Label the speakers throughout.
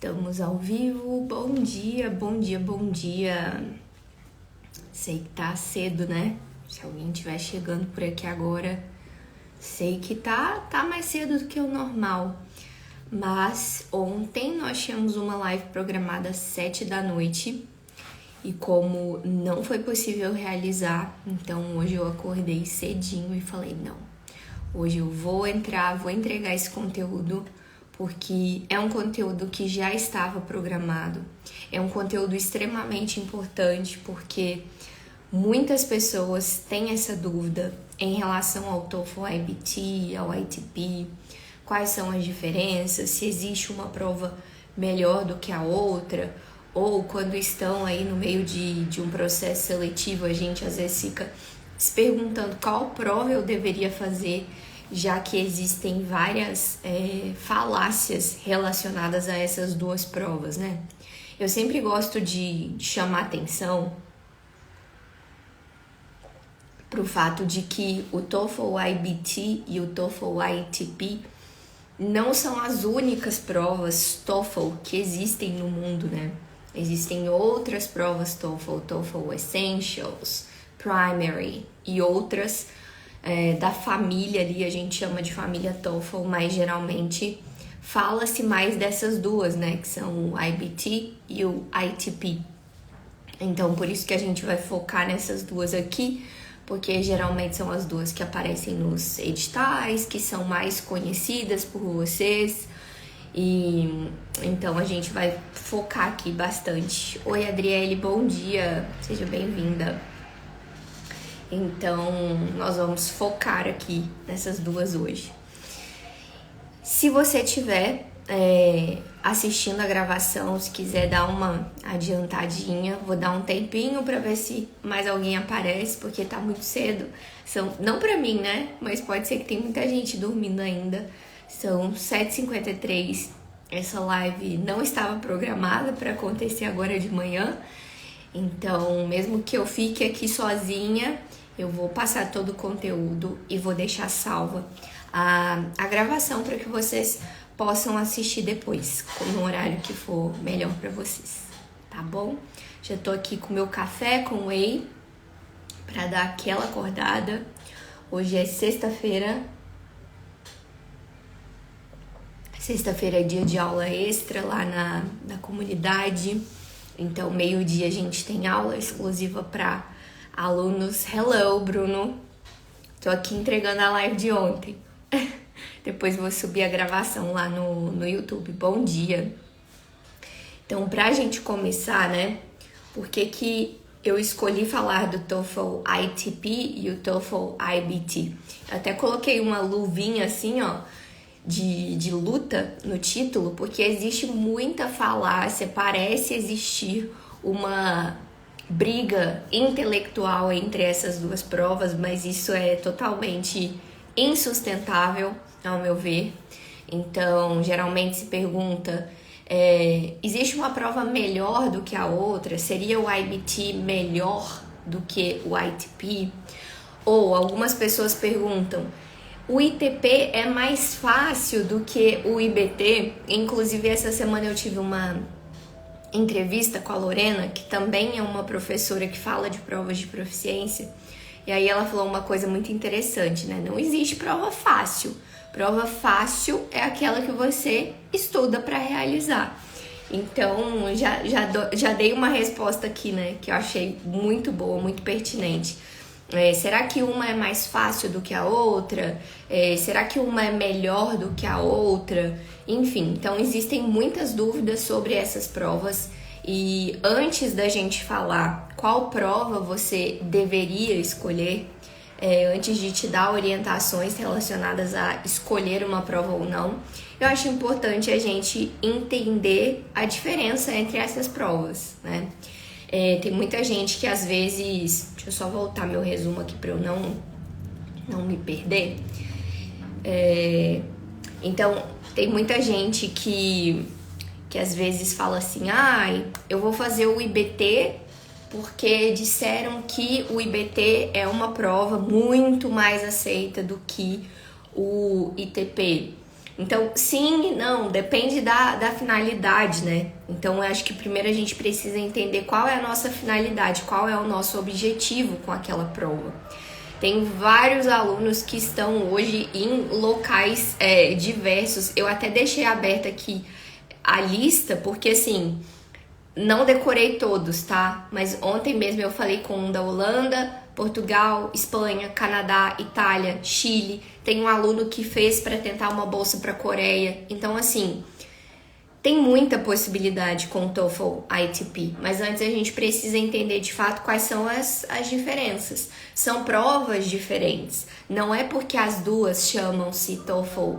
Speaker 1: Estamos ao vivo, bom dia, bom dia, bom dia. Sei que tá cedo, né? Se alguém estiver chegando por aqui agora, sei que tá mais cedo do que o normal. Mas ontem nós tínhamos uma live programada às 7 da noite e como não foi possível realizar, então hoje eu acordei cedinho e falei, não, hoje eu vou entregar esse conteúdo, porque é um conteúdo que já estava programado, é um conteúdo extremamente importante, porque muitas pessoas têm essa dúvida em relação ao TOEFL IBT, ao ITP, quais são as diferenças, se existe uma prova melhor do que a outra, ou quando estão aí no meio de um processo seletivo, a gente às vezes fica se perguntando qual prova eu deveria fazer, já que existem várias falácias relacionadas a essas duas provas, né? Eu sempre gosto de chamar atenção para o fato de que o TOEFL IBT e o TOEFL ITP não são as únicas provas TOEFL que existem no mundo, né? Existem outras provas TOEFL, TOEFL Essentials, Primary e outras da família ali, a gente chama de família TOEFL, mas geralmente fala-se mais dessas duas, né? Que são o IBT e o ITP. Então, por isso que a gente vai focar nessas duas aqui, porque geralmente são as duas que aparecem nos editais, que são mais conhecidas por vocês. E então a gente vai focar aqui bastante. Oi, Adriele, bom dia, seja bem-vinda. Então, nós vamos focar aqui nessas duas hoje. Se você estiver assistindo a gravação, se quiser dar uma adiantadinha, vou dar um tempinho para ver se mais alguém aparece, porque tá muito cedo. Não para mim, né? Mas pode ser que tem muita gente dormindo ainda. São 7h53. Essa live não estava programada para acontecer agora de manhã. Então, mesmo que eu fique aqui sozinha, eu vou passar todo o conteúdo e vou deixar salva a gravação para que vocês possam assistir depois, no horário que for melhor para vocês, tá bom? Já tô aqui com meu café com whey para dar aquela acordada. Hoje é sexta-feira. Sexta-feira é dia de aula extra lá na comunidade. Então, meio-dia a gente tem aula exclusiva para alunos. Hello, Bruno. Tô aqui entregando a live de ontem. Depois vou subir a gravação lá no YouTube. Bom dia. Então, pra gente começar, né? Por que eu escolhi falar do TOEFL ITP e o TOEFL IBT? Eu até coloquei uma luvinha assim, ó, de luta no título, porque existe muita falácia, parece existir uma briga intelectual entre essas duas provas, mas isso é totalmente insustentável, ao meu ver. Então, geralmente se pergunta, existe uma prova melhor do que a outra? Seria o IBT melhor do que o ITP? Ou algumas pessoas perguntam, o ITP é mais fácil do que o IBT? Inclusive, essa semana eu tive uma entrevista com a Lorena, que também é uma professora que fala de provas de proficiência, e aí ela falou uma coisa muito interessante, né? Não existe prova fácil. Prova fácil é aquela que você estuda para realizar. Então, já dei uma resposta aqui, né? Que eu achei muito boa, muito pertinente. Será que uma é mais fácil do que a outra? Será que uma é melhor do que a outra? Enfim, então existem muitas dúvidas sobre essas provas. E antes da gente falar qual prova você deveria escolher, antes de te dar orientações relacionadas a escolher uma prova ou não, eu acho importante a gente entender a diferença entre essas provas, né? Tem muita gente que às vezes... Deixa eu só voltar meu resumo aqui para eu não me perder. Então, tem muita gente que às vezes fala assim, eu vou fazer o IBT porque disseram que o IBT é uma prova muito mais aceita do que o ITP. Então, sim e não, depende da finalidade, né? Então, eu acho que primeiro a gente precisa entender qual é a nossa finalidade, qual é o nosso objetivo com aquela prova. Tem vários alunos que estão hoje em locais diversos. Eu até deixei aberta aqui a lista, porque assim, não decorei todos, tá? Mas ontem mesmo eu falei com um da Holanda, Portugal, Espanha, Canadá, Itália, Chile. Tem um aluno que fez para tentar uma bolsa para Coreia. Então, assim, tem muita possibilidade com o TOEFL ITP, mas antes a gente precisa entender de fato quais são as diferenças. São provas diferentes. Não é porque as duas chamam-se TOEFL,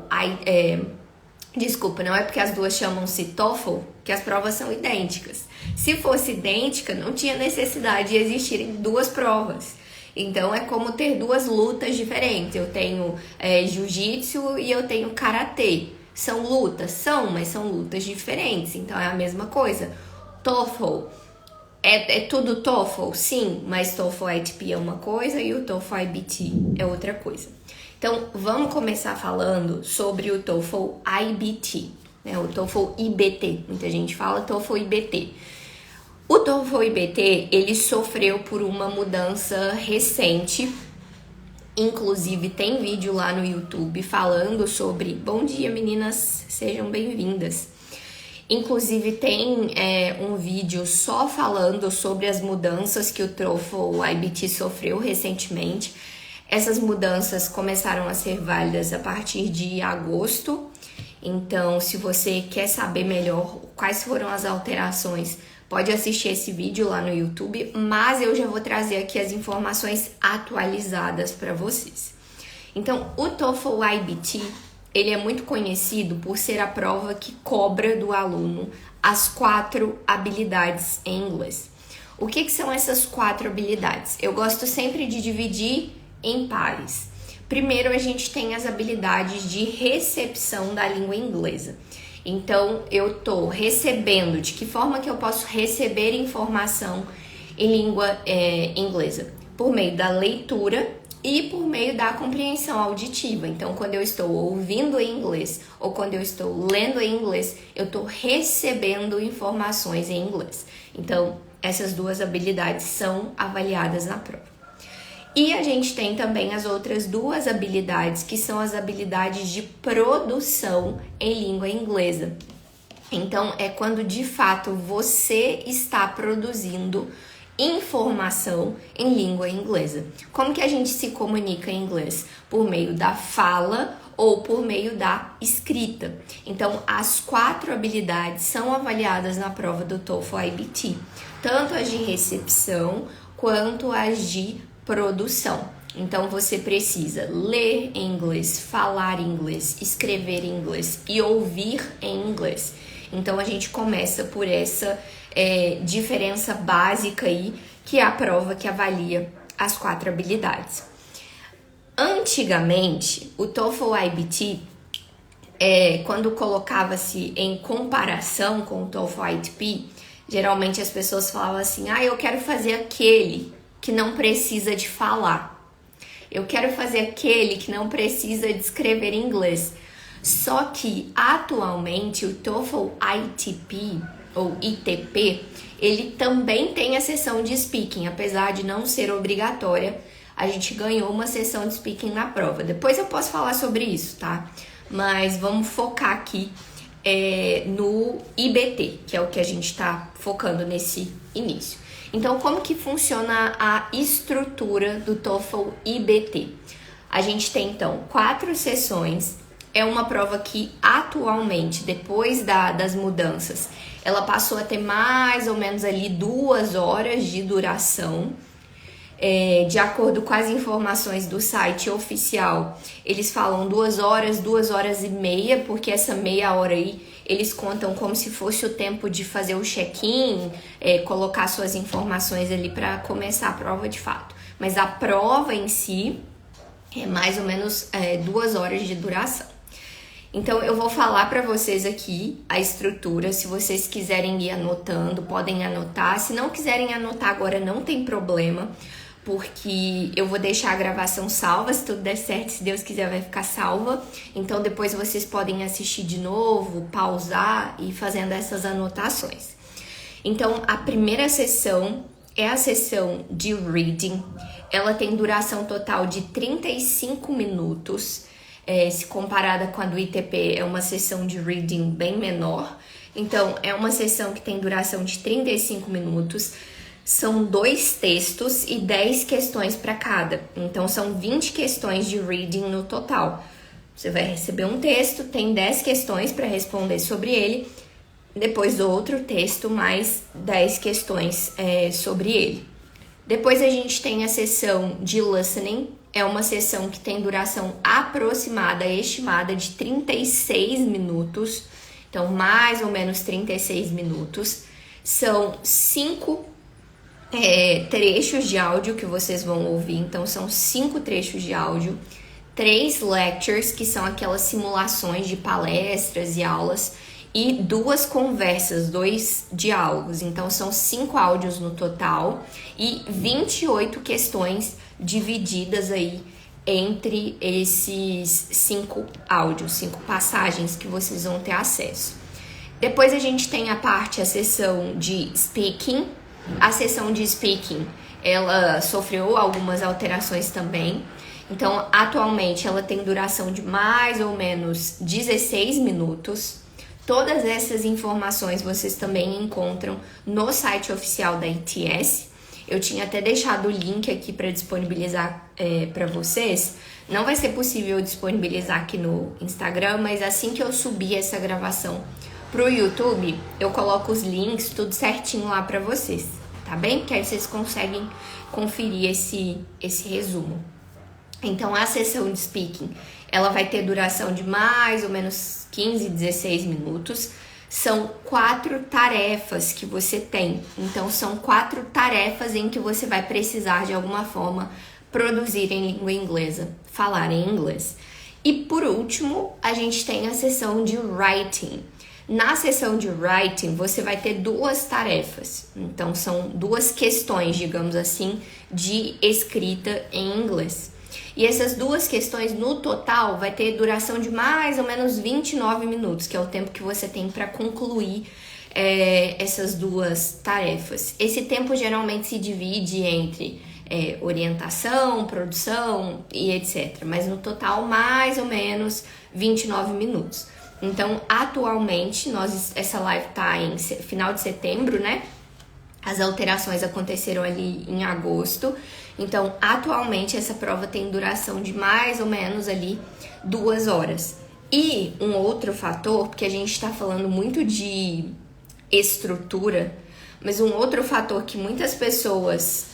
Speaker 1: não é porque as duas chamam-se TOEFL que as provas são idênticas. Se fosse idêntica, não tinha necessidade de existirem duas provas. Então é como ter duas lutas diferentes. Eu tenho jiu-jitsu e eu tenho karatê. São lutas? São, mas são lutas diferentes. Então é a mesma coisa. TOEFL. É tudo TOEFL? Sim, mas TOEFL ITP é uma coisa e o TOEFL IBT é outra coisa. Então vamos começar falando sobre o TOEFL IBT, né? O TOEFL IBT. Muita gente fala TOEFL IBT. O TOEFL IBT, ele sofreu por uma mudança recente. Inclusive, tem vídeo lá no YouTube falando sobre... Bom dia, meninas! Sejam bem-vindas! Inclusive, tem um vídeo só falando sobre as mudanças que o TOEFL IBT sofreu recentemente. Essas mudanças começaram a ser válidas a partir de agosto. Então, se você quer saber melhor quais foram as alterações, pode assistir esse vídeo lá no YouTube, mas eu já vou trazer aqui as informações atualizadas para vocês. Então, o TOEFL IBT, ele é muito conhecido por ser a prova que cobra do aluno as 4 habilidades em inglês. O que são essas 4 habilidades? Eu gosto sempre de dividir em pares. Primeiro, a gente tem as habilidades de recepção da língua inglesa. Então, eu tô recebendo, de que forma que eu posso receber informação em língua inglesa? Por meio da leitura e por meio da compreensão auditiva. Então, quando eu estou ouvindo em inglês ou quando eu estou lendo em inglês, eu estou recebendo informações em inglês. Então, essas 2 habilidades são avaliadas na prova. E a gente tem também as outras 2 habilidades, que são as habilidades de produção em língua inglesa. Então, é quando de fato você está produzindo informação em língua inglesa. Como que a gente se comunica em inglês? Por meio da fala ou por meio da escrita. Então, as 4 habilidades são avaliadas na prova do TOEFL IBT, tanto as de recepção quanto as de produção. Então, você precisa ler em inglês, falar em inglês, escrever em inglês e ouvir em inglês. Então, a gente começa por essa diferença básica aí, que é a prova que avalia as 4 habilidades. Antigamente, o TOEFL IBT, quando colocava-se em comparação com o TOEFL ITP, geralmente as pessoas falavam assim, eu quero fazer aquele que não precisa de falar. Eu quero fazer aquele que não precisa de escrever em inglês. Só que, atualmente, o TOEFL ITP, ou ITP, ele também tem a sessão de speaking, apesar de não ser obrigatória. A gente ganhou uma sessão de speaking na prova. Depois eu posso falar sobre isso, tá? Mas vamos focar aqui no IBT, que é o que a gente está focando nesse início. Então, como que funciona a estrutura do TOEFL IBT? A gente tem, então, 4 sessões. É uma prova que, atualmente, depois das mudanças, ela passou a ter mais ou menos ali 2 horas de duração. De acordo com as informações do site oficial, eles falam 2 horas, 2 horas e meia, porque essa meia hora aí eles contam como se fosse o tempo de fazer o check-in, colocar suas informações ali para começar a prova de fato. Mas a prova em si é mais ou menos 2 horas de duração. Então, eu vou falar para vocês aqui a estrutura. Se vocês quiserem ir anotando, podem anotar. Se não quiserem anotar agora, não tem problema. porque eu vou deixar a gravação salva, se tudo der certo, se Deus quiser vai ficar salva. Então depois vocês podem assistir de novo, pausar e ir fazendo essas anotações. Então a primeira sessão é a sessão de reading. Ela tem duração total de 35 minutos. Se comparada com a do ITP, é uma sessão de reading bem menor. Então é uma sessão que tem duração de 35 minutos. São 2 textos e 10 questões para cada. Então, são 20 questões de reading no total. Você vai receber um texto, tem 10 questões para responder sobre ele. Depois, outro texto, mais 10 questões sobre ele. Depois, a gente tem a sessão de listening. É uma sessão que tem duração aproximada, estimada de 36 minutos. Então, mais ou menos 36 minutos. São 5 trechos de áudio que vocês vão ouvir. Então, são 5 trechos de áudio, 3 lectures, que são aquelas simulações de palestras e aulas, e 2 conversas, 2 diálogos. Então, são 5 áudios no total e 28 questões divididas aí entre esses 5 áudios, 5 passagens que vocês vão ter acesso. Depois a gente tem a sessão de speaking. A sessão de speaking, ela sofreu algumas alterações também. Então, atualmente, ela tem duração de mais ou menos 16 minutos. Todas essas informações vocês também encontram no site oficial da ITS. Eu tinha até deixado o link aqui para disponibilizar para vocês. Não vai ser possível disponibilizar aqui no Instagram, mas assim que eu subir essa gravação pro YouTube, eu coloco os links, tudo certinho lá pra vocês, tá bem? Porque aí vocês conseguem conferir esse resumo. Então, a sessão de speaking, ela vai ter duração de mais ou menos 15, 16 minutos. São 4 tarefas que você tem. Então, são 4 tarefas em que você vai precisar, de alguma forma, produzir em língua inglesa, falar em inglês. E, por último, a gente tem a sessão de writing. Na sessão de writing, você vai ter 2 tarefas. Então, são 2 questões, digamos assim, de escrita em inglês. E essas 2 questões, no total, vai ter duração de mais ou menos 29 minutos, que é o tempo que você tem para concluir essas 2 tarefas. Esse tempo geralmente se divide entre orientação, produção e etc. Mas no total, mais ou menos 29 minutos. Então, atualmente, essa live tá em final de setembro, né? As alterações aconteceram ali em agosto. Então, atualmente, essa prova tem duração de mais ou menos ali 2 horas. E um outro fator, porque a gente tá falando muito de estrutura, mas um outro fator que muitas pessoas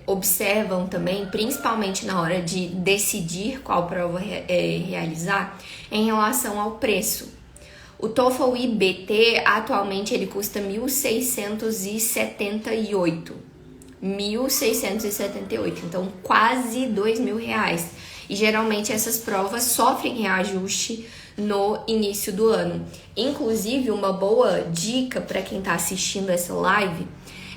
Speaker 1: observam também, principalmente na hora de decidir qual prova realizar, é em relação ao preço. O TOEFL IBT, atualmente, ele custa R$ 1.678. R$ 1.678, então quase R$2.000. E geralmente essas provas sofrem reajuste no início do ano. Inclusive, uma boa dica para quem está assistindo essa live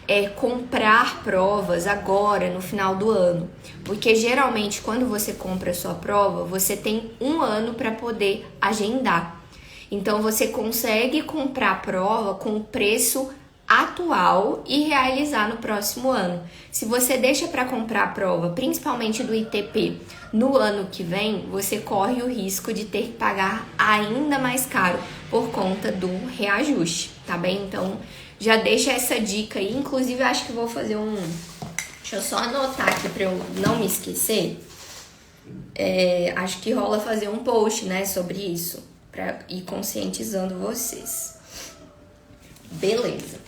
Speaker 1: é comprar provas agora, no final do ano. Porque geralmente, quando você compra a sua prova, você tem 1 ano para poder agendar. Então, você consegue comprar a prova com o preço atual e realizar no próximo ano. Se você deixa para comprar a prova, principalmente do ITP, no ano que vem, você corre o risco de ter que pagar ainda mais caro por conta do reajuste, tá bem? Então, já deixa essa dica aí. Inclusive, eu acho que vou fazer deixa eu só anotar aqui para eu não me esquecer. Acho que rola fazer um post, né, sobre isso, para ir conscientizando vocês. Beleza.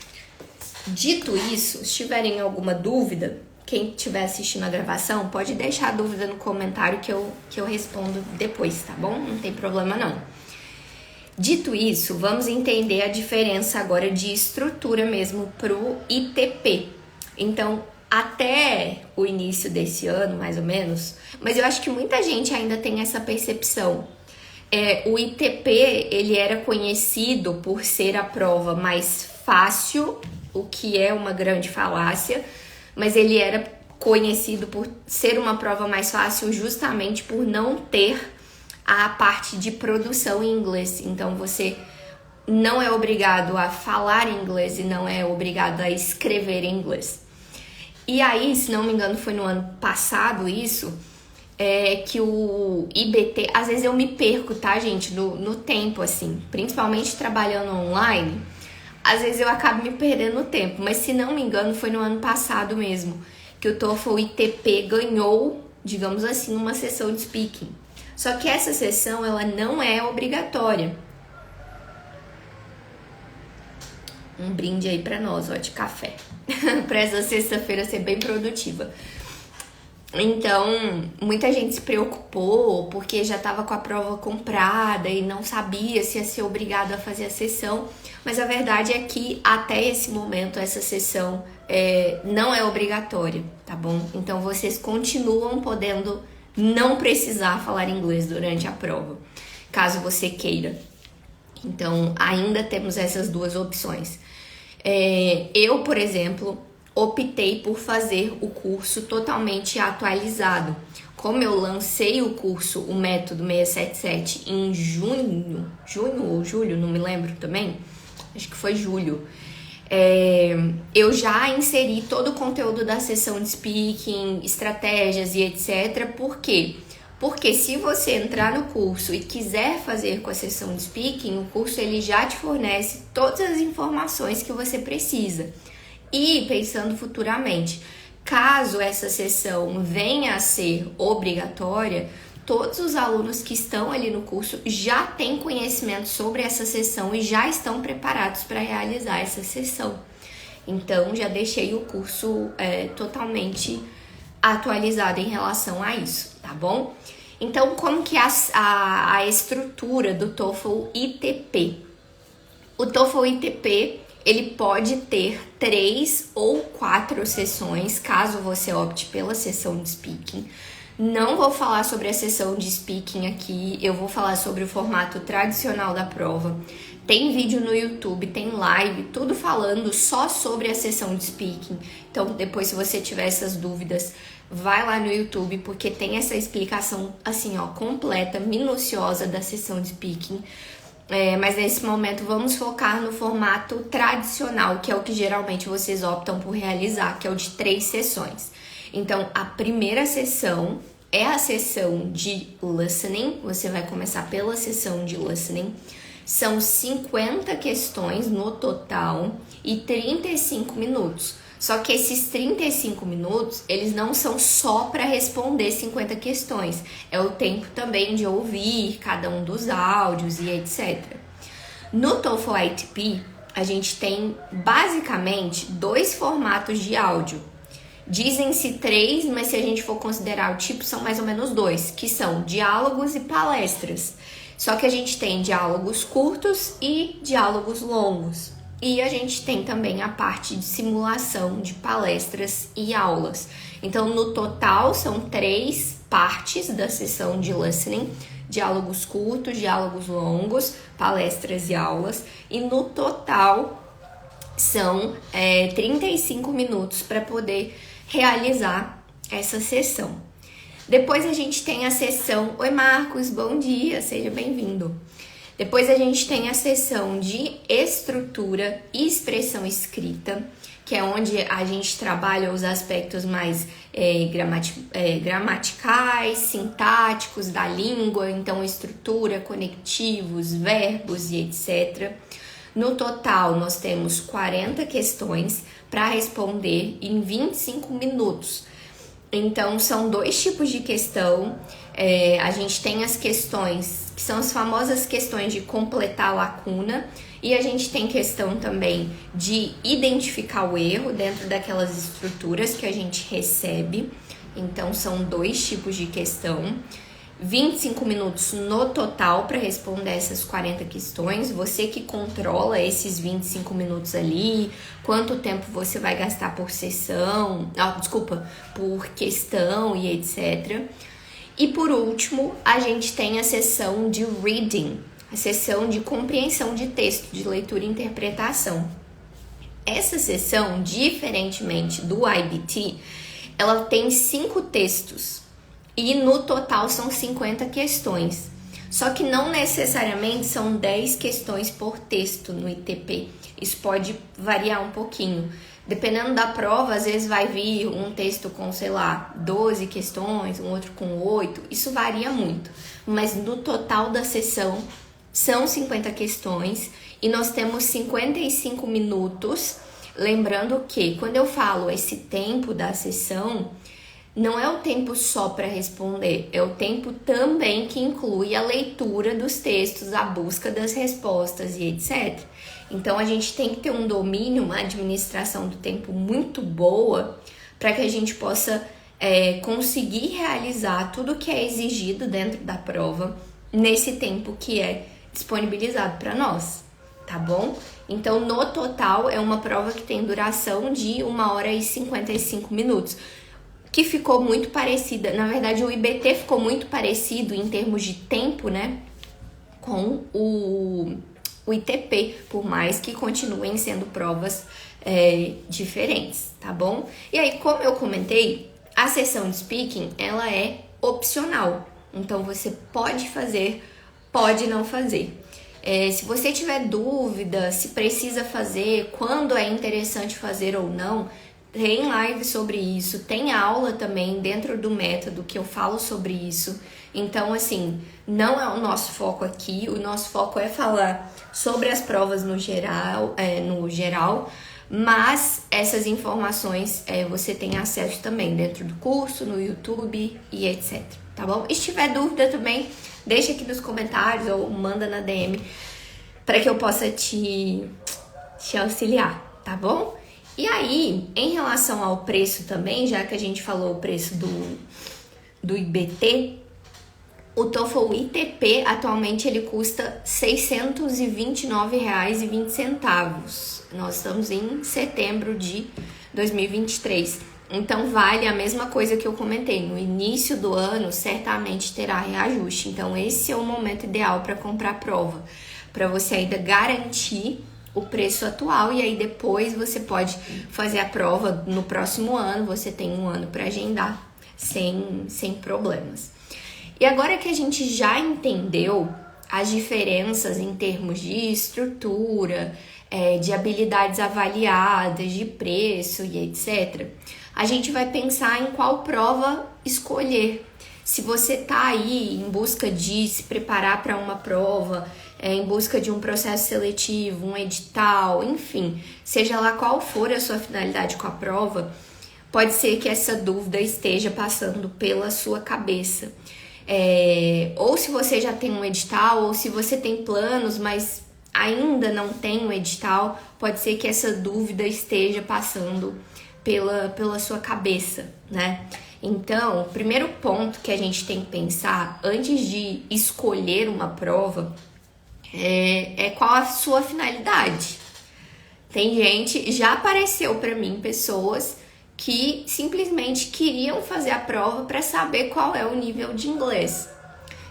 Speaker 1: Dito isso, se tiverem alguma dúvida, quem estiver assistindo a gravação, pode deixar a dúvida no comentário que eu respondo depois, tá bom? Não tem problema não. Dito isso, vamos entender a diferença agora de estrutura mesmo pro ITP. Então, até o início desse ano, mais ou menos, mas eu acho que muita gente ainda tem essa percepção. O ITP, ele era conhecido por ser a prova mais fácil, o que é uma grande falácia, mas ele era conhecido por ser uma prova mais fácil justamente por não ter a parte de produção em inglês. Então você não é obrigado a falar inglês e não é obrigado a escrever em inglês. E aí, se não me engano, foi no ano passado isso, que o IBT... Às vezes eu me perco, tá, gente, no tempo, assim. Principalmente trabalhando online, às vezes eu acabo me perdendo no tempo. Mas se não me engano, foi no ano passado mesmo, que o TOEFL ITP ganhou, digamos assim, uma sessão de speaking. Só que essa sessão, ela não é obrigatória. Um brinde aí pra nós, ó, de café. Pra essa sexta-feira ser bem produtiva. Então, muita gente se preocupou porque já tava com a prova comprada e não sabia se ia ser obrigado a fazer a sessão. Mas a verdade é que até esse momento essa sessão não é obrigatória, tá bom? Então vocês continuam podendo não precisar falar inglês durante a prova, caso você queira. Então, ainda temos essas duas opções. Eu, por exemplo, optei por fazer o curso totalmente atualizado. Como eu lancei o curso, o Método 677, em junho ou julho, não me lembro também, acho que foi julho, eu já inseri todo o conteúdo da sessão de speaking, estratégias e etc. Por quê? Porque se você entrar no curso e quiser fazer com a sessão de speaking, o curso ele já te fornece todas as informações que você precisa. E pensando futuramente, caso essa sessão venha a ser obrigatória, todos os alunos que estão ali no curso já têm conhecimento sobre essa sessão e já estão preparados para realizar essa sessão. Então, já deixei o curso totalmente atualizado em relação a isso, tá bom? Então, como que é a estrutura do TOEFL ITP? O TOEFL ITP, ele pode ter 3 ou 4 sessões, caso você opte pela sessão de speaking. Não vou falar sobre a sessão de speaking aqui, eu vou falar sobre o formato tradicional da prova. Tem vídeo no YouTube, tem live, tudo falando só sobre a sessão de speaking. Então, depois, se você tiver essas dúvidas, vai lá no YouTube, porque tem essa explicação, assim, ó, completa, minuciosa da sessão de speaking. Mas nesse momento, vamos focar no formato tradicional, que é o que geralmente vocês optam por realizar, que é o de 3 sessões. Então, a primeira sessão é a sessão de listening. Você vai começar pela sessão de listening. São 50 questões no total e 35 minutos. Só que esses 35 minutos, eles não são só para responder 50 questões. É o tempo também de ouvir cada um dos áudios e etc. No TOEFL ITP, a gente tem basicamente 2 formatos de áudio. Dizem-se 3, mas se a gente for considerar o tipo, são mais ou menos 2, que são diálogos e palestras. Só que a gente tem diálogos curtos e diálogos longos. E a gente tem também a parte de simulação de palestras e aulas. Então, no total, são 3 partes da sessão de listening: diálogos curtos, diálogos longos, palestras e aulas. E no total, são 35 minutos para poder realizar essa sessão. Depois a gente tem a sessão... Oi, Marcos, bom dia, seja bem-vindo. Depois a gente tem a sessão de estrutura e expressão escrita, que é onde a gente trabalha os aspectos mais gramaticais, sintáticos da língua, então estrutura, conectivos, verbos e etc. No total, nós temos 40 questões para responder em 25 minutos. Então, são 2 tipos de questão. A gente tem as questões, que são as famosas questões de completar a lacuna, e a gente tem questão também de identificar o erro dentro daquelas estruturas que a gente recebe. Então, são 2 tipos de questão. 25 minutos no total para responder essas 40 questões. Você que controla esses 25 minutos ali, quanto tempo você vai gastar por sessão, por questão e etc. E por último, a gente tem a sessão de reading, a sessão de compreensão de texto, de leitura e interpretação. Essa sessão, diferentemente do IBT, ela tem 5 textos e no total são 50 questões. Só que não necessariamente são 10 questões por texto no ITP. Isso pode variar um pouquinho. Dependendo da prova, às vezes vai vir um texto com, sei lá, 12 questões, um outro com 8. Isso varia muito. Mas no total da sessão são 50 questões e nós temos 55 minutos. Lembrando que quando eu falo esse tempo da sessão, não é o tempo só para responder, é o tempo também que inclui a leitura dos textos, a busca das respostas e etc. Então, a gente tem que ter um domínio, uma administração do tempo muito boa para que a gente possa conseguir realizar tudo que é exigido dentro da prova nesse tempo que é disponibilizado para nós, tá bom? Então, no total, é uma prova que tem duração de 1h e 55 minutos. Que ficou muito parecida, na verdade o IBT ficou muito parecido em termos de tempo, né, com o ITP, por mais que continuem sendo provas diferentes, tá bom? E aí, como eu comentei, a sessão de speaking, ela é opcional, então você pode fazer, pode não fazer. Se você tiver dúvida, se precisa fazer, quando é interessante fazer ou não, tem live sobre isso, tem aula também dentro do método que eu falo sobre isso. Então, assim, não é o nosso foco aqui, o nosso foco é falar sobre as provas no geral, mas essas informações você tem acesso também dentro do curso, no YouTube e etc, tá bom? E se tiver dúvida também, deixa aqui nos comentários ou manda na DM para que eu possa te auxiliar, tá bom? E aí, em relação ao preço também, já que a gente falou o preço do IBT, o TOEFL ITP atualmente ele custa R$ 629,20. Nós estamos em setembro de 2023. Então, vale a mesma coisa que eu comentei. No início do ano, certamente terá reajuste. Então, esse é o momento ideal para comprar a prova, para você ainda garantir o preço atual, e aí depois você pode fazer a prova no próximo ano, você tem um ano para agendar sem problemas. E agora que a gente já entendeu as diferenças em termos de estrutura, de habilidades avaliadas, de preço e etc., a gente vai pensar em qual prova escolher. Se você tá aí em busca de se preparar para uma prova, em busca de um processo seletivo, um edital, enfim, seja lá qual for a sua finalidade com a prova, pode ser que essa dúvida esteja passando pela sua cabeça. Ou se você já tem um edital, ou se você tem planos, mas ainda não tem um edital, pode ser que essa dúvida esteja passando pela sua cabeça, né? Então, o primeiro ponto que a gente tem que pensar antes de escolher uma prova é qual a sua finalidade. Tem gente, já apareceu para mim pessoas que simplesmente queriam fazer a prova para saber qual é o nível de inglês.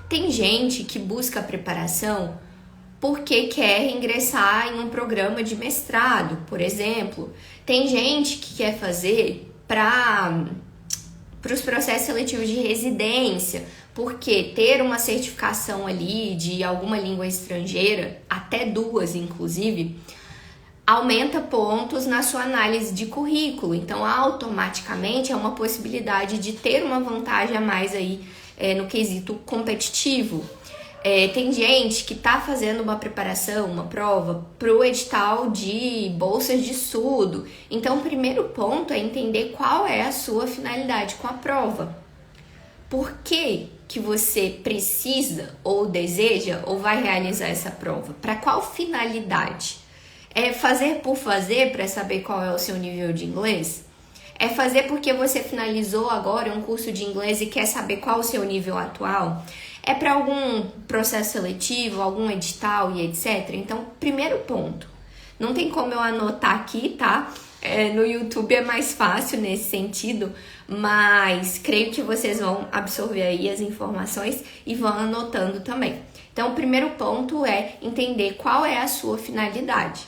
Speaker 1: Tem gente que busca a preparação porque quer ingressar em um programa de mestrado, por exemplo. Tem gente que quer fazer para os processos seletivos de residência, porque ter uma certificação ali de alguma língua estrangeira, até 2 inclusive, aumenta pontos na sua análise de currículo. Então, automaticamente é uma possibilidade de ter uma vantagem a mais aí no quesito competitivo. Tem gente que está fazendo uma preparação, uma prova, para o edital de bolsas de estudo. Então, o primeiro ponto é entender qual é a sua finalidade com a prova. Por que você precisa ou deseja ou vai realizar essa prova? Para qual finalidade? É fazer por fazer para saber qual é o seu nível de inglês? É fazer porque você finalizou agora um curso de inglês e quer saber qual é o seu nível atual? É para algum processo seletivo, algum edital e etc? Então, primeiro ponto. Não tem como eu anotar aqui, tá? No YouTube é mais fácil nesse sentido, mas creio que vocês vão absorver aí as informações e vão anotando também. Então, o primeiro ponto é entender qual é a sua finalidade.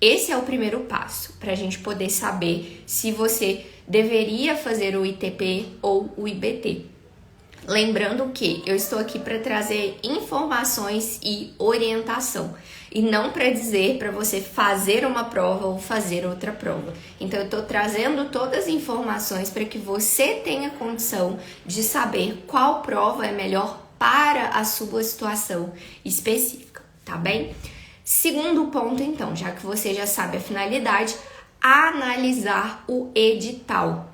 Speaker 1: Esse é o primeiro passo para a gente poder saber se você deveria fazer o ITP ou o IBT. Lembrando que eu estou aqui para trazer informações e orientação e não para dizer para você fazer uma prova ou fazer outra prova. Então eu estou trazendo todas as informações para que você tenha condição de saber qual prova é melhor para a sua situação específica, tá bem? Segundo ponto, então, já que você já sabe a finalidade, analisar o edital.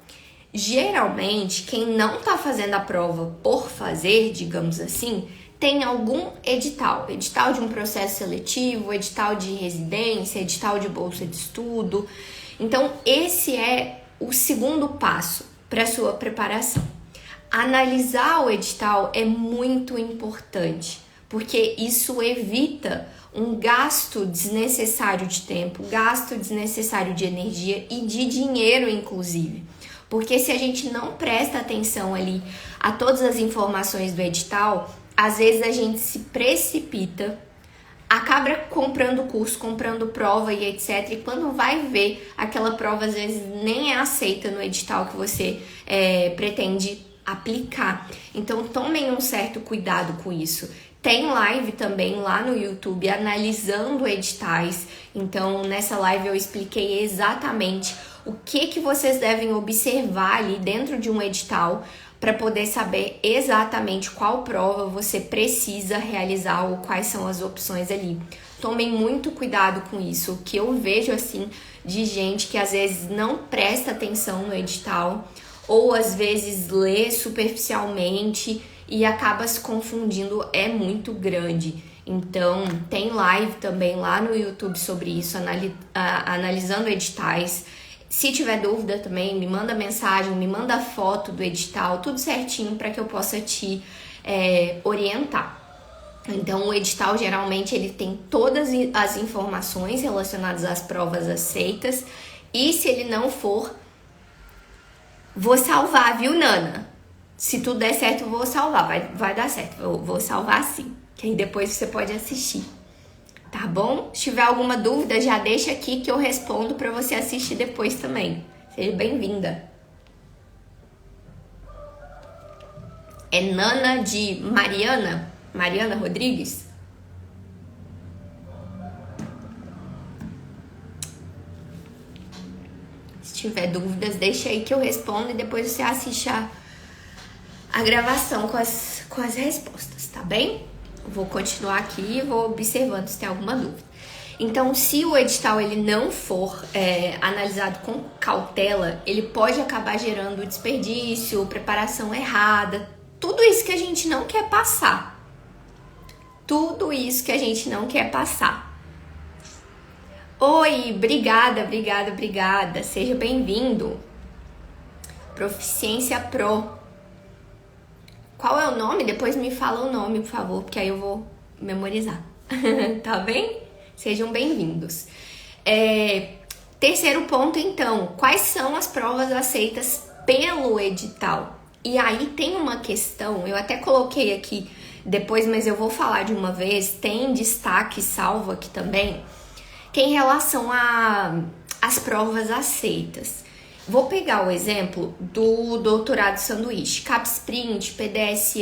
Speaker 1: Geralmente, quem não está fazendo a prova por fazer, digamos assim, tem algum edital de um processo seletivo, edital de residência, edital de bolsa de estudo. Então, esse é o segundo passo para a sua preparação. Analisar o edital é muito importante, porque isso evita um gasto desnecessário de tempo, gasto desnecessário de energia e de dinheiro, inclusive. Porque se a gente não presta atenção ali a todas as informações do edital, às vezes a gente se precipita, acaba comprando curso, comprando prova e etc. E quando vai ver, aquela prova às vezes nem é aceita no edital que você pretende aplicar. Então tomem um certo cuidado com isso. Tem live também lá no YouTube analisando editais. Então nessa live eu expliquei exatamente o que vocês devem observar ali dentro de um edital para poder saber exatamente qual prova você precisa realizar ou quais são as opções ali. Tomem muito cuidado com isso. O que eu vejo assim de gente que às vezes não presta atenção no edital ou às vezes lê superficialmente e acaba se confundindo é muito grande. Então tem live também lá no YouTube sobre isso, analisando editais. Se tiver dúvida também, me manda mensagem, me manda foto do edital, tudo certinho para que eu possa te orientar. Então, o edital geralmente ele tem todas as informações relacionadas às provas aceitas e se ele não for, vou salvar, viu, Nana? Se tudo der certo, eu vou salvar, vai dar certo, eu vou salvar sim, que aí depois você pode assistir. Tá bom? Se tiver alguma dúvida, já deixa aqui que eu respondo para você assistir depois também. Seja bem-vinda. É Nana de Mariana? Mariana Rodrigues? Se tiver dúvidas, deixa aí que eu respondo e depois você assiste a gravação com as respostas, tá bem? Vou continuar aqui e vou observando se tem alguma dúvida. Então, se o edital ele não for analisado com cautela, ele pode acabar gerando desperdício, preparação errada, tudo isso que a gente não quer passar. Tudo isso que a gente não quer passar. Oi, obrigada. Seja bem-vindo. Proficiência Pro. Qual é o nome? Depois me fala o nome, por favor, porque aí eu vou memorizar. Tá bem? Sejam bem-vindos. Terceiro ponto, então. Quais são as provas aceitas pelo edital? E aí tem uma questão, eu até coloquei aqui depois, mas eu vou falar de uma vez. Tem destaque salvo aqui também, que é em relação às provas aceitas. Vou pegar o exemplo do doutorado sanduíche, CapSprint, PDSE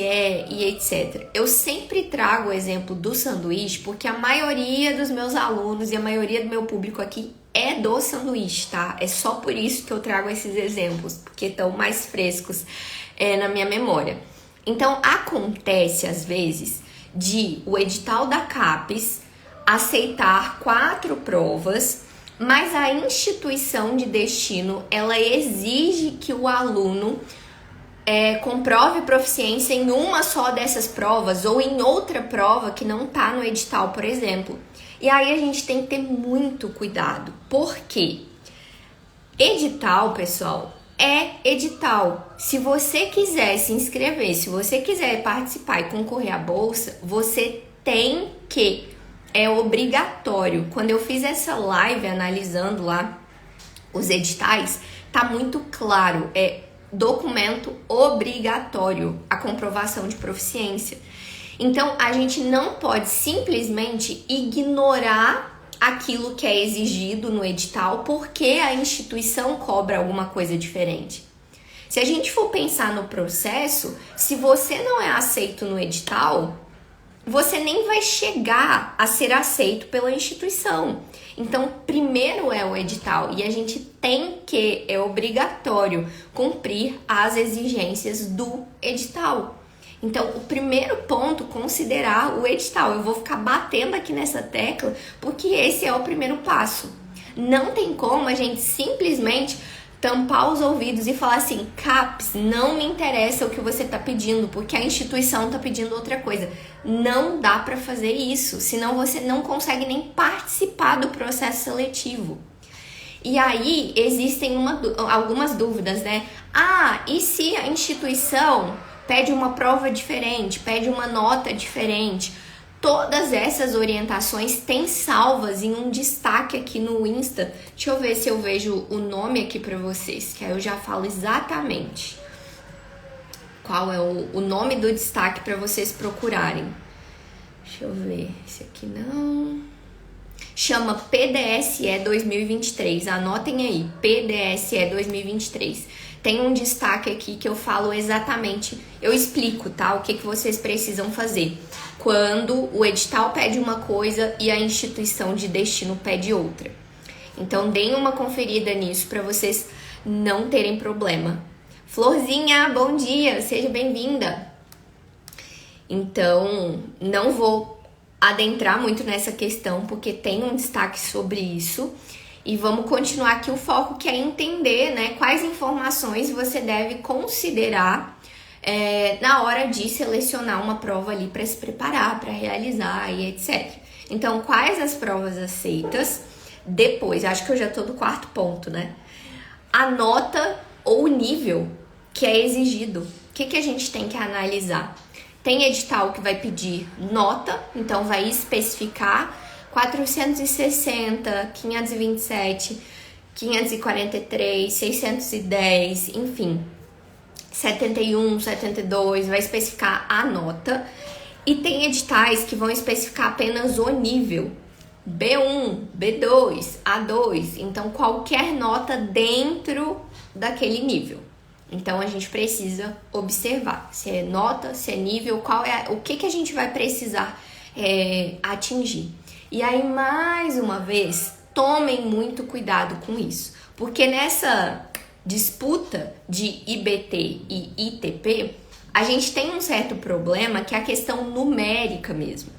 Speaker 1: e etc. Eu sempre trago o exemplo do sanduíche porque a maioria dos meus alunos e a maioria do meu público aqui é do sanduíche, tá? É só por isso que eu trago esses exemplos, porque estão mais frescos na minha memória. Então, acontece às vezes de o edital da CAPES aceitar 4 provas, mas a instituição de destino, ela exige que o aluno comprove proficiência em uma só dessas provas ou em outra prova que não está no edital, por exemplo. E aí a gente tem que ter muito cuidado. Por quê? Edital, pessoal, é edital. Se você quiser se inscrever, se você quiser participar e concorrer à bolsa, você tem que... É obrigatório. Quando eu fiz essa live analisando lá os editais, tá muito claro. É documento obrigatório a comprovação de proficiência. Então, a gente não pode simplesmente ignorar aquilo que é exigido no edital, porque a instituição cobra alguma coisa diferente. Se a gente for pensar no processo, se você não é aceito no edital, você nem vai chegar a ser aceito pela instituição. Então, primeiro é o edital e a gente tem que, é obrigatório, cumprir as exigências do edital. Então, o primeiro ponto, considerar o edital. Eu vou ficar batendo aqui nessa tecla porque esse é o primeiro passo. Não tem como a gente simplesmente tampar os ouvidos e falar assim, CAPES, não me interessa o que você está pedindo, porque a instituição está pedindo outra coisa. Não dá para fazer isso, senão você não consegue nem participar do processo seletivo. E aí existem algumas dúvidas, né? E se a instituição pede uma prova diferente, pede uma nota diferente? Todas essas orientações têm salvas em um destaque aqui no Insta. Deixa eu ver se eu vejo o nome aqui para vocês, que aí eu já falo exatamente qual é o nome do destaque para vocês procurarem. Deixa eu ver, esse aqui não. Chama PDSE 2023, anotem aí, PDSE 2023. Tem um destaque aqui que eu falo exatamente, eu explico, tá? O que vocês precisam fazer quando o edital pede uma coisa e a instituição de destino pede outra. Então, deem uma conferida nisso para vocês não terem problema. Florzinha, bom dia, seja bem-vinda. Então, não vou adentrar muito nessa questão, porque tem um destaque sobre isso. E vamos continuar aqui o foco, que é entender, né, quais informações você deve considerar na hora de selecionar uma prova ali para se preparar, para realizar e etc. Então, quais as provas aceitas? Depois, acho que eu já tô do quarto ponto, né? A nota ou o nível que é exigido. O que a gente tem que analisar? Tem edital que vai pedir nota, então vai especificar 460, 527, 543, 610, enfim, 71, 72, vai especificar a nota. E tem editais que vão especificar apenas o nível, B1, B2, A2, então qualquer nota dentro daquele nível. Então a gente precisa observar se é nota, se é nível, o que a gente vai precisar atingir. E aí, mais uma vez, tomem muito cuidado com isso, porque nessa disputa de IBT e ITP, a gente tem um certo problema que é a questão numérica mesmo.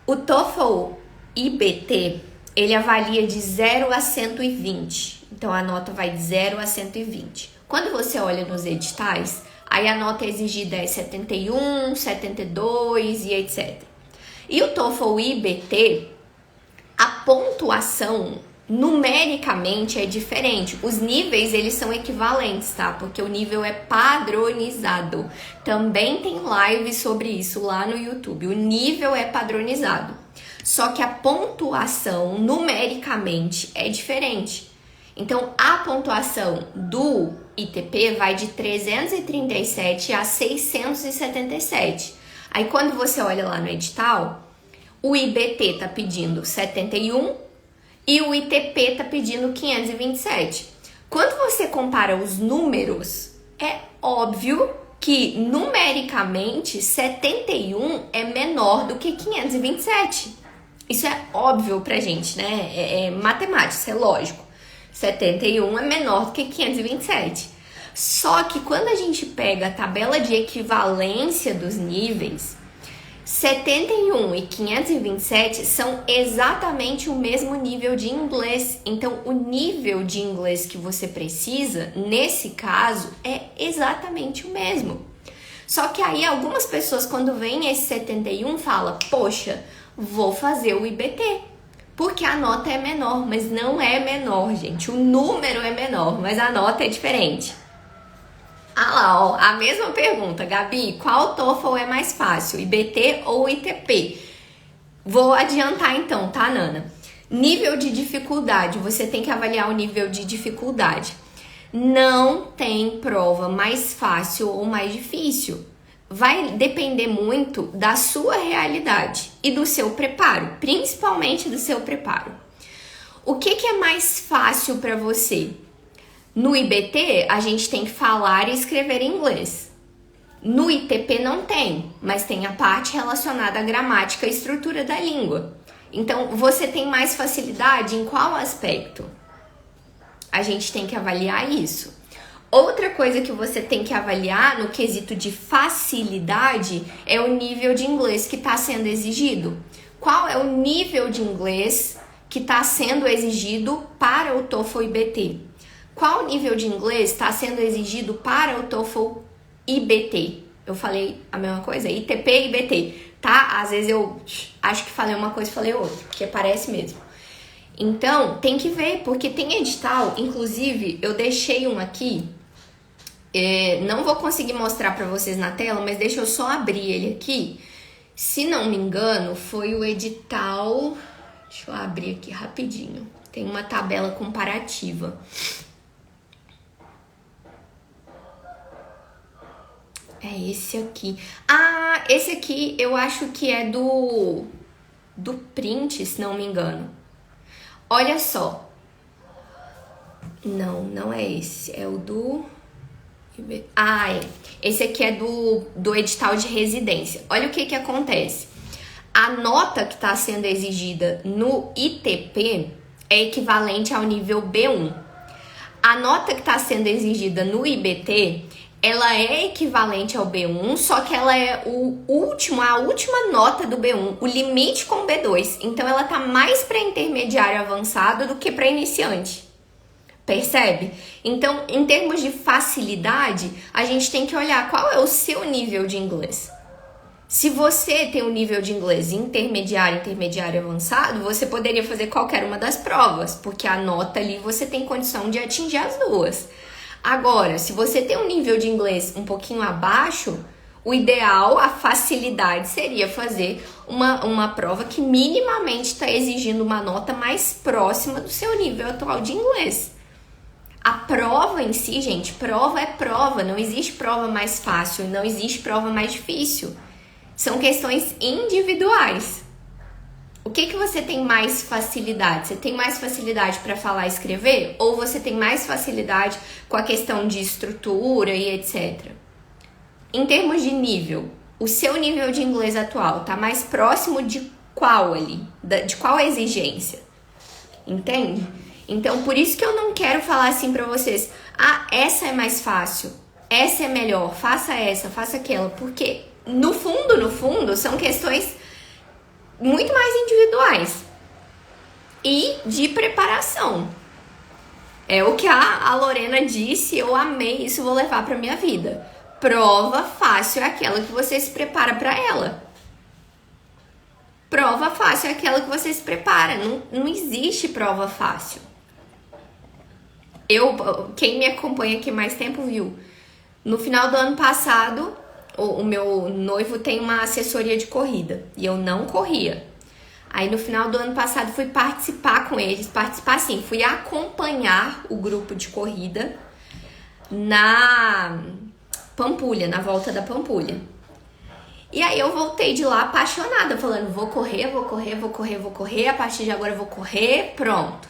Speaker 1: O TOEFL IBT, ele avalia de 0 a 120, então a nota vai de 0 a 120. Quando você olha nos editais, aí a nota exigida é 71, 72 e etc. E o TOEFL IBT, a pontuação numericamente é diferente. Os níveis, eles são equivalentes, tá? Porque o nível é padronizado. Também tem live sobre isso lá no YouTube. O nível é padronizado. Só que a pontuação numericamente é diferente. Então, a pontuação do ITP vai de 337 a 677. Aí, quando você olha lá no edital, o IBT tá pedindo 71 e o ITP tá pedindo 527. Quando você compara os números, é óbvio que, numericamente, 71 é menor do que 527. Isso é óbvio pra gente, né? É matemática, isso é lógico. 71 é menor do que 527. Só que quando a gente pega a tabela de equivalência dos níveis, 71 e 527 são exatamente o mesmo nível de inglês. Então, o nível de inglês que você precisa, nesse caso, é exatamente o mesmo. Só que aí algumas pessoas, quando vem esse 71, falam, poxa, vou fazer o IBT. Porque a nota é menor, mas não é menor, gente. O número é menor, mas a nota é diferente. Ah lá, ó, a mesma pergunta, Gabi, qual TOEFL é mais fácil, IBT ou ITP? Vou adiantar então, tá, Nana? Nível de dificuldade, você tem que avaliar o nível de dificuldade. Não tem prova mais fácil ou mais difícil. Vai depender muito da sua realidade. e do seu preparo, principalmente do seu preparo. O que é mais fácil para você? No IBT, a gente tem que falar e escrever em inglês. No ITP não tem, mas tem a parte relacionada à gramática e estrutura da língua. Então, você tem mais facilidade em qual aspecto? A gente tem que avaliar isso. Outra coisa que você tem que avaliar no quesito de facilidade é o nível de inglês que está sendo exigido. Qual é o nível de inglês que está sendo exigido para o TOEFL IBT? Qual nível de inglês está sendo exigido para o TOEFL IBT? Eu falei a mesma coisa? ITP e IBT, tá? Às vezes eu acho que falei uma coisa e falei outra, porque parece mesmo. Então, tem que ver, porque tem edital, inclusive, eu deixei um aqui, não vou conseguir mostrar pra vocês na tela, mas deixa eu só abrir ele aqui. Se não me engano, foi o edital, deixa eu abrir aqui rapidinho, tem uma tabela comparativa. É esse aqui. Ah, esse aqui eu acho que é do print, se não me engano. Olha só. Não é esse. É o do... Ah, é. Esse aqui é do edital de residência. Olha o que acontece. A nota que está sendo exigida no ITP é equivalente ao nível B1. A nota que está sendo exigida no IBT, ela é equivalente ao B1, só que ela é a última nota do B1, o limite com o B2. Então, ela tá mais para intermediário avançado do que para iniciante. Percebe? Então, em termos de facilidade, a gente tem que olhar qual é o seu nível de inglês. Se você tem um nível de inglês intermediário avançado, você poderia fazer qualquer uma das provas, porque a nota ali você tem condição de atingir as duas. Agora, se você tem um nível de inglês um pouquinho abaixo, o ideal, a facilidade seria fazer uma prova que minimamente está exigindo uma nota mais próxima do seu nível atual de inglês. A prova em si, gente, prova é prova, não existe prova mais fácil, não existe prova mais difícil. São questões individuais. O que você tem mais facilidade? Você tem mais facilidade para falar e escrever? Ou você tem mais facilidade com a questão de estrutura e etc? Em termos de nível, o seu nível de inglês atual está mais próximo de qual ali? De qual exigência? Entende? Então, por isso que eu não quero falar assim para vocês, ah, essa é mais fácil, essa é melhor, faça essa, faça aquela, porque no fundo, são questões muito mais individuais e de preparação. É o que a Lorena disse, eu amei isso, vou levar para minha vida. Prova fácil é aquela que você se prepara para ela. Prova fácil é aquela que você se prepara. Não existe prova fácil. Quem me acompanha aqui mais tempo viu. No final do ano passado, o meu noivo tem uma assessoria de corrida e eu não corria. Aí no final do ano passado fui participar com eles, fui acompanhar o grupo de corrida na Pampulha, na volta da Pampulha. E aí eu voltei de lá apaixonada, falando, vou correr, a partir de agora eu vou correr, pronto.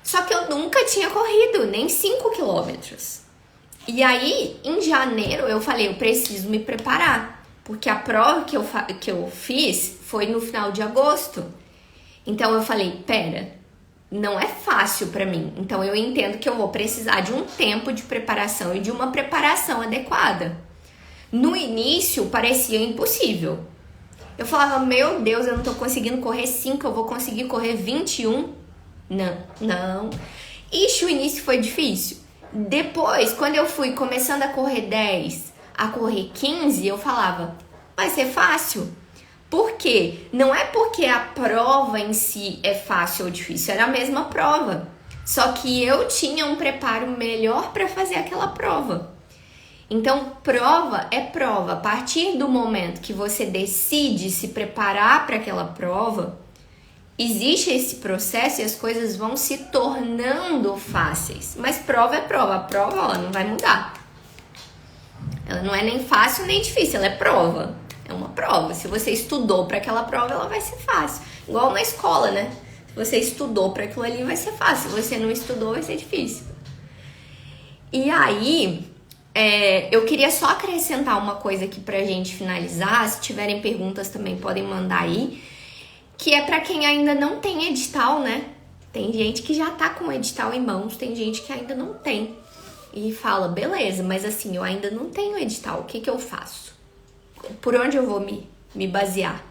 Speaker 1: Só que eu nunca tinha corrido, nem 5 quilômetros. E aí, em janeiro, eu falei, eu preciso me preparar, porque a prova que eu fiz foi no final de agosto. Então eu falei, pera, não é fácil pra mim. Então eu entendo que eu vou precisar de um tempo de preparação e de uma preparação adequada. No início, parecia impossível. Eu falava, meu Deus, eu não tô conseguindo correr 5, eu vou conseguir correr 21? Não. Ixi, o início foi difícil. Depois, quando eu fui começando a correr 10, a correr 15, eu falava, vai ser fácil. Por quê? Não é porque a prova em si é fácil ou difícil, era a mesma prova. Só que eu tinha um preparo melhor para fazer aquela prova. Então, prova é prova. A partir do momento que você decide se preparar para aquela prova, existe esse processo e as coisas vão se tornando fáceis. Mas prova é prova. A prova, não vai mudar. Ela não é nem fácil nem difícil, ela é prova. É uma prova. Se você estudou para aquela prova, ela vai ser fácil. Igual na escola, né? Se você estudou para aquilo ali, vai ser fácil. Se você não estudou, vai ser difícil. E aí, eu queria só acrescentar uma coisa aqui pra gente finalizar. Se tiverem perguntas também podem mandar aí. Que é pra quem ainda não tem edital, né? Tem gente que já tá com o edital em mãos, tem gente que ainda não tem. E fala, beleza, mas assim, eu ainda não tenho edital, o que que eu faço? Por onde eu vou me basear?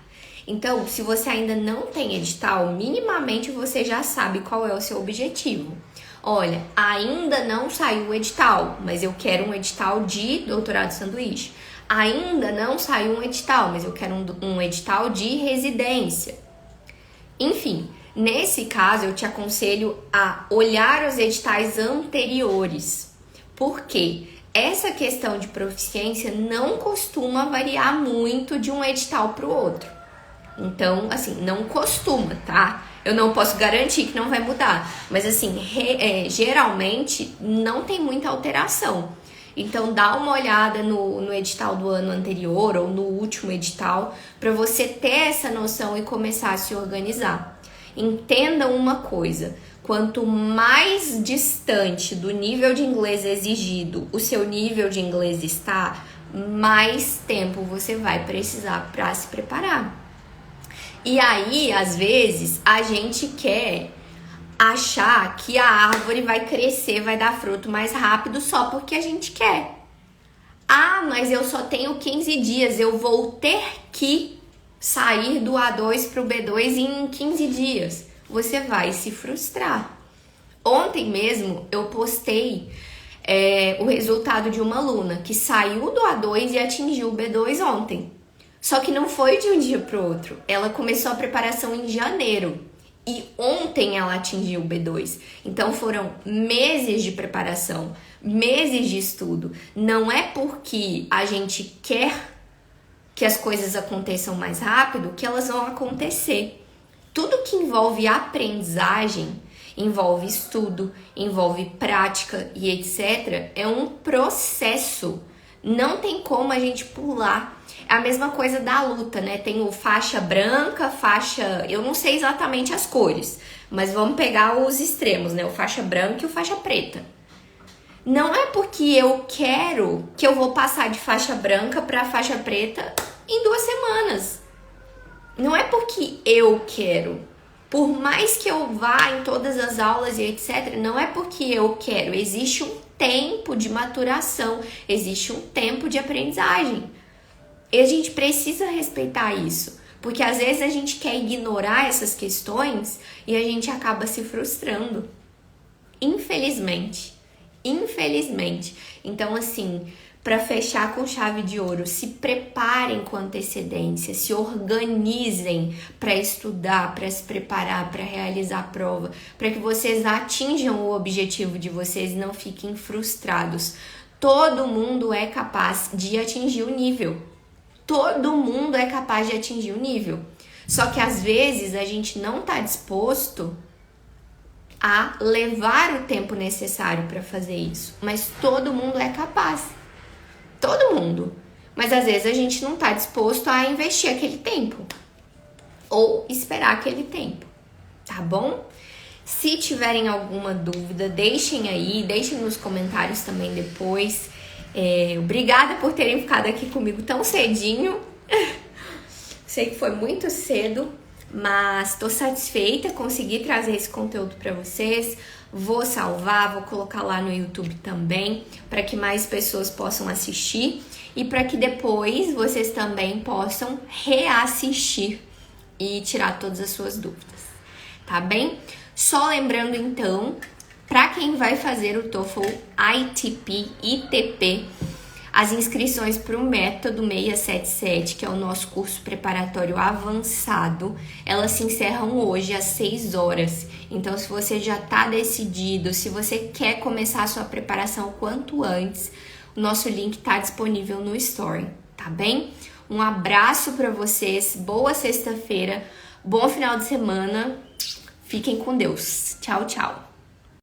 Speaker 1: Então, se você ainda não tem edital, minimamente você já sabe qual é o seu objetivo. Olha, ainda não saiu o edital, mas eu quero um edital de doutorado sanduíche. Ainda não saiu um edital, mas eu quero um edital de residência. Enfim, nesse caso eu te aconselho a olhar os editais anteriores. Por quê? Essa questão de proficiência não costuma variar muito de um edital para o outro. Então, assim, não costuma, tá? Eu não posso garantir que não vai mudar, mas assim, geralmente não tem muita alteração. Então, dá uma olhada no edital do ano anterior ou no último edital para você ter essa noção e começar a se organizar. Entenda uma coisa, quanto mais distante do nível de inglês exigido o seu nível de inglês está, mais tempo você vai precisar para se preparar. E aí, às vezes, a gente quer achar que a árvore vai crescer, vai dar fruto mais rápido só porque a gente quer. Ah, mas eu só tenho 15 dias, eu vou ter que sair do A2 para o B2 em 15 dias. Você vai se frustrar. Ontem mesmo eu postei o resultado de uma aluna que saiu do A2 e atingiu o B2 ontem. Só que não foi de um dia para o outro. Ela começou a preparação em janeiro. E ontem ela atingiu o B2. Então foram meses de preparação, meses de estudo. Não é porque a gente quer que as coisas aconteçam mais rápido que elas vão acontecer. Tudo que envolve aprendizagem, envolve estudo, envolve prática e etc. É um processo. Não tem como a gente pular. É a mesma coisa da luta, né? Tem o faixa branca, faixa... Eu não sei exatamente as cores, mas vamos pegar os extremos, né? O faixa branca e o faixa preta. Não é porque eu quero que eu vou passar de faixa branca para faixa preta em 2 semanas. Não é porque eu quero. Por mais que eu vá em todas as aulas e etc., não é porque eu quero. Existe um tempo de maturação, existe um tempo de aprendizagem. E a gente precisa respeitar isso, porque às vezes a gente quer ignorar essas questões e a gente acaba se frustrando. Infelizmente. Então, assim, para fechar com chave de ouro, se preparem com antecedência, se organizem para estudar, para se preparar, para realizar a prova, para que vocês atinjam o objetivo de vocês e não fiquem frustrados. Todo mundo é capaz de atingir o nível. Todo mundo é capaz de atingir o nível. Só que às vezes a gente não está disposto a levar o tempo necessário para fazer isso. Mas todo mundo é capaz. Todo mundo. Mas às vezes a gente não está disposto a investir aquele tempo. Ou esperar aquele tempo. Tá bom? Se tiverem alguma dúvida, deixem aí. Deixem nos comentários também depois. Obrigada por terem ficado aqui comigo tão cedinho. Sei que foi muito cedo, mas tô satisfeita, consegui trazer esse conteúdo para vocês. Vou salvar, vou colocar lá no YouTube também, para que mais pessoas possam assistir e para que depois vocês também possam reassistir e tirar todas as suas dúvidas, tá bem? Só lembrando então, para quem vai fazer o TOEFL ITP, as inscrições para o Método 677, que é o nosso curso preparatório avançado, elas se encerram hoje às 6 horas. Então, se você já está decidido, se você quer começar a sua preparação o quanto antes, o nosso link está disponível no Story, tá bem? Um abraço para vocês, boa sexta-feira, bom final de semana, fiquem com Deus. Tchau, tchau.